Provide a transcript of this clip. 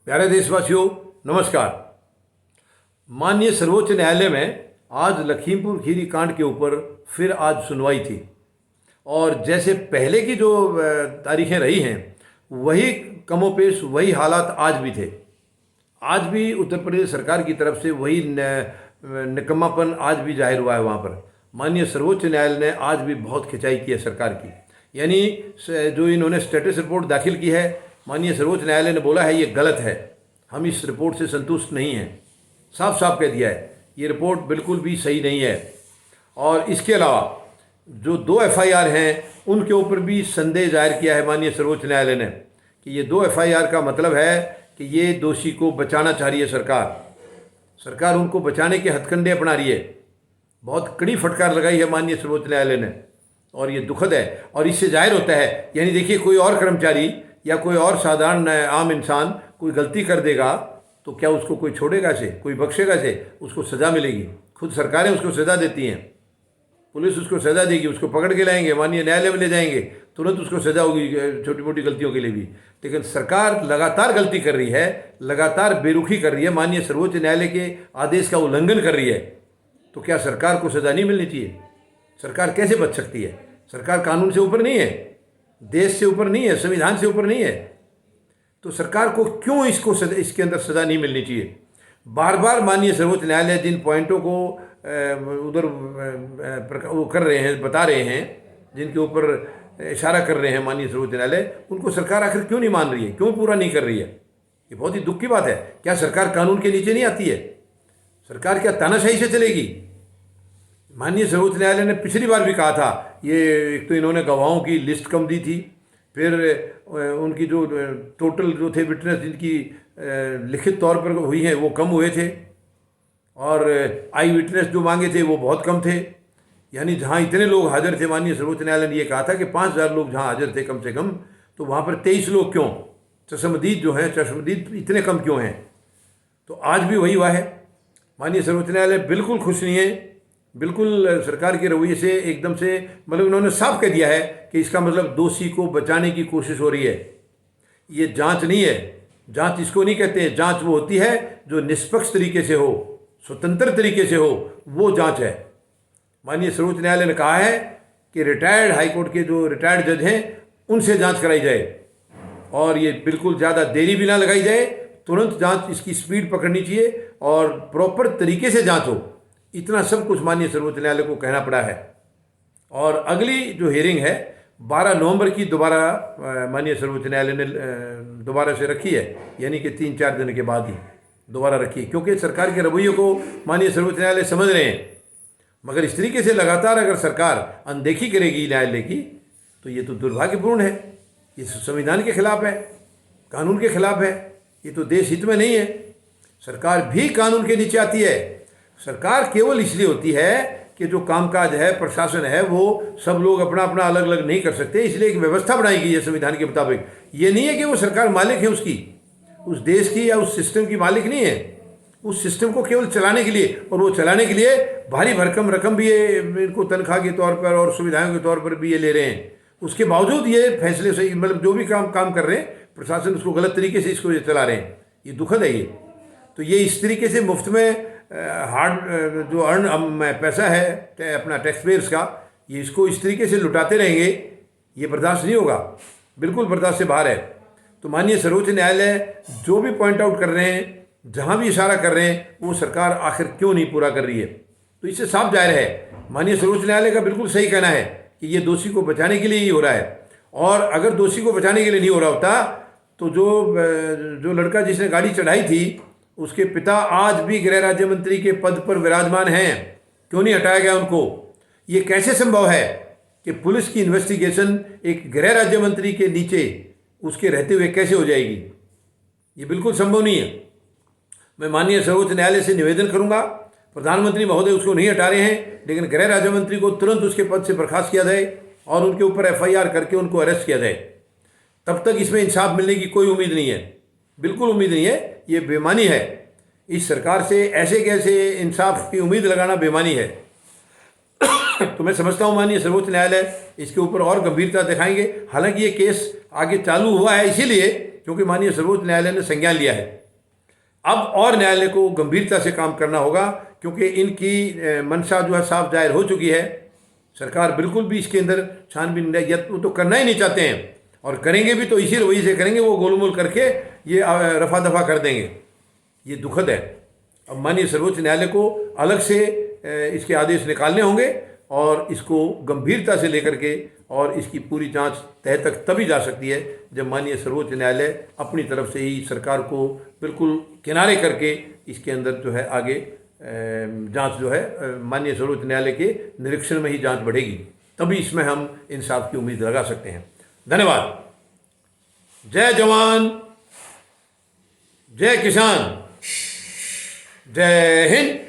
प्यारे देशवासियों, नमस्कार। माननीय सर्वोच्च न्यायालय में आज लखीमपुर खीरी कांड के ऊपर फिर आज सुनवाई थी और जैसे पहले की जो तारीखें रही हैं वही कमोपेश वही हालात आज भी थे। आज भी उत्तर प्रदेश सरकार की तरफ से वही निकम्मापन आज भी जाहिर हुआ है। वहाँ पर माननीय सर्वोच्च न्यायालय ने आज भी बहुत खिंचाई की है सरकार की। यानी जो इन्होंने स्टेटस रिपोर्ट दाखिल की है, माननीय सर्वोच्च न्यायालय ने बोला है ये गलत है, हम इस रिपोर्ट से संतुष्ट नहीं हैं। साफ साफ कह दिया है ये रिपोर्ट बिल्कुल भी सही नहीं है। और इसके अलावा जो 2 FIR हैं उनके ऊपर भी संदेह जाहिर किया है माननीय सर्वोच्च न्यायालय ने कि ये 2 FIR का मतलब है कि ये दोषी को बचाना चाह रही है सरकार उनको बचाने के हथकंडे अपना रही है। बहुत कड़ी फटकार लगाई है माननीय सर्वोच्च न्यायालय ने और ये दुखद है। और इससे जाहिर होता है, यानी देखिए, कोई और कर्मचारी या कोई और साधारण आम इंसान कोई गलती कर देगा तो क्या उसको कोई छोड़ेगा से, कोई बख्शेगा से? उसको सज़ा मिलेगी। खुद सरकारें उसको सज़ा देती हैं, पुलिस उसको सज़ा देगी, उसको पकड़ के लाएंगे, माननीय न्यायालय में ले जाएंगे, तुरंत उसको सज़ा होगी छोटी मोटी गलतियों के लिए भी। लेकिन सरकार लगातार गलती कर रही है, लगातार बेरुखी कर रही है, माननीय सर्वोच्च न्यायालय के आदेश का उल्लंघन कर रही है। तो क्या सरकार को सज़ा नहीं मिलनी चाहिए? सरकार कैसे बच सकती है? सरकार कानून से ऊपर नहीं है, देश से ऊपर नहीं है, संविधान से ऊपर नहीं है। तो सरकार को क्यों इसके अंदर सज़ा नहीं मिलनी चाहिए? बार बार माननीय सर्वोच्च न्यायालय जिन पॉइंटों को उधर वो कर रहे हैं, बता रहे हैं, जिनके ऊपर इशारा कर रहे हैं माननीय सर्वोच्च न्यायालय, उनको सरकार आखिर क्यों नहीं मान रही है, क्यों पूरा नहीं कर रही है? ये बहुत ही दुख की बात है। क्या सरकार कानून के नीचे नहीं आती है? सरकार क्या तानाशाही से चलेगी? माननीय सर्वोच्च न्यायालय ने पिछली बार भी कहा था, ये एक तो इन्होंने गवाहों की लिस्ट कम दी थी, फिर उनकी जो टोटल जो थे विटनेस जिनकी लिखित तौर पर हुई हैं वो कम हुए थे, और आई विटनेस जो मांगे थे वो बहुत कम थे। यानी जहाँ इतने लोग हाजिर थे, माननीय सर्वोच्च न्यायालय ने ये कहा था कि 5000 लोग जहाँ हाजिर थे कम से कम, तो वहाँ पर 23 लोग क्यों? चश्मदीद जो हैं, चश्मदीद इतने कम क्यों हैं? तो आज भी वही हुआ है। माननीय सर्वोच्च न्यायालय बिल्कुल खुश नहीं है, बिल्कुल सरकार के रवैये से एकदम से, मतलब उन्होंने साफ कह दिया है कि इसका मतलब दोषी को बचाने की कोशिश हो रही है। ये जांच नहीं है, जांच इसको नहीं कहते। जांच वो होती है जो निष्पक्ष तरीके से हो, स्वतंत्र तरीके से हो, वो जांच है। माननीय सर्वोच्च न्यायालय ने कहा है कि रिटायर्ड हाईकोर्ट के जो रिटायर्ड जज हैं उनसे जांच कराई जाए और ये बिल्कुल ज़्यादा देरी भी ना लगाई जाए, तुरंत जांच, इसकी स्पीड पकड़नी चाहिए और प्रॉपर तरीके से जांच हो। इतना सब कुछ माननीय सर्वोच्च न्यायालय को कहना पड़ा है। और अगली जो हियरिंग है 12 नवंबर की दोबारा माननीय सर्वोच्च न्यायालय ने दोबारा से रखी है, यानी कि 3-4 दिन के बाद ही दोबारा रखी है, क्योंकि सरकार के रवैये को माननीय सर्वोच्च न्यायालय समझ रहे हैं। मगर इस तरीके से लगातार अगर सरकार अनदेखी करेगी न्यायालय की तो ये तो दुर्भाग्यपूर्ण है, ये संविधान के खिलाफ है, कानून के खिलाफ है, ये तो देश हित में नहीं है। सरकार भी कानून के नीचे आती है। सरकार केवल इसलिए होती है कि जो कामकाज है, प्रशासन है, वो सब लोग अपना अपना अलग अलग नहीं कर सकते, इसलिए एक व्यवस्था बनाई गई है संविधान के मुताबिक। ये नहीं है कि वो सरकार मालिक है उसकी, उस देश की या उस सिस्टम की मालिक नहीं है। उस सिस्टम को केवल चलाने के लिए, और वो चलाने के लिए भारी भरकम रकम भी ये इनको तनख्वाह के तौर पर और सुविधाओं के तौर पर भी ये ले रहे हैं। उसके बावजूद ये फैसले सही, मतलब जो भी काम कर रहे हैं, प्रशासन उसको गलत तरीके से इसको ये चला रहे हैं। ये दुखद है। ये तो ये इस तरीके से मुफ्त में हार्ड जो पैसा है अपना टैक्स पेयर्स का, ये इसको इस तरीके से लुटाते रहेंगे, ये बर्दाश्त नहीं होगा, बिल्कुल बर्दाश्त से बाहर है। तो माननीय सर्वोच्च न्यायालय जो भी पॉइंट आउट कर रहे हैं, जहाँ भी इशारा कर रहे हैं, वो सरकार आखिर क्यों नहीं पूरा कर रही है? तो इससे साफ जाहिर है माननीय सर्वोच्च न्यायालय का बिल्कुल सही कहना है कि ये दोषी को बचाने के लिए ही हो रहा है। और अगर दोषी को बचाने के लिए नहीं हो रहा होता तो जो लड़का जिसने गाड़ी चढ़ाई थी उसके पिता आज भी गृह राज्य मंत्री के पद पर विराजमान हैं, क्यों नहीं हटाया गया उनको? ये कैसे संभव है कि पुलिस की इन्वेस्टिगेशन एक गृह राज्य मंत्री के नीचे उसके रहते हुए कैसे हो जाएगी? ये बिल्कुल संभव नहीं है। मैं माननीय सर्वोच्च न्यायालय से निवेदन करूंगा, प्रधानमंत्री महोदय उसको नहीं हटा रहे हैं, लेकिन गृह राज्य मंत्री को तुरंत उसके पद से बर्खास्त किया जाए और उनके ऊपर FIR करके उनको अरेस्ट किया जाए। तब तक इसमें इंसाफ मिलने की कोई उम्मीद नहीं है, बिल्कुल उम्मीद नहीं है। ये बेईमानी है। इस सरकार से ऐसे कैसे इंसाफ की उम्मीद लगाना बेईमानी है। तो मैं समझता हूँ माननीय सर्वोच्च न्यायालय इसके ऊपर और गंभीरता दिखाएंगे। हालांकि ये केस आगे चालू हुआ है इसीलिए क्योंकि माननीय सर्वोच्च न्यायालय ने संज्ञान लिया है। अब और न्यायालय को गंभीरता से काम करना होगा, क्योंकि इनकी मंशा जो है साफ जाहिर हो चुकी है। सरकार बिल्कुल भी इसके अंदर छानबीन या तो करना ही नहीं चाहते हैं, और करेंगे भी तो इसी रवैये से करेंगे, वो गोलमोल करके ये रफा दफा कर देंगे। ये दुखद है। अब माननीय सर्वोच्च न्यायालय को अलग से इसके आदेश निकालने होंगे और इसको गंभीरता से लेकर के, और इसकी पूरी जांच तह तक तभी जा सकती है जब माननीय सर्वोच्च न्यायालय अपनी तरफ से ही सरकार को बिल्कुल किनारे करके इसके अंदर जो है आगे जांच जो है माननीय सर्वोच्च न्यायालय के निरीक्षण में ही जांच बढ़ेगी, तभी इसमें हम इंसाफ की उम्मीद लगा सकते हैं। धन्यवाद। जय जवान, जय किसान, जय हिंद।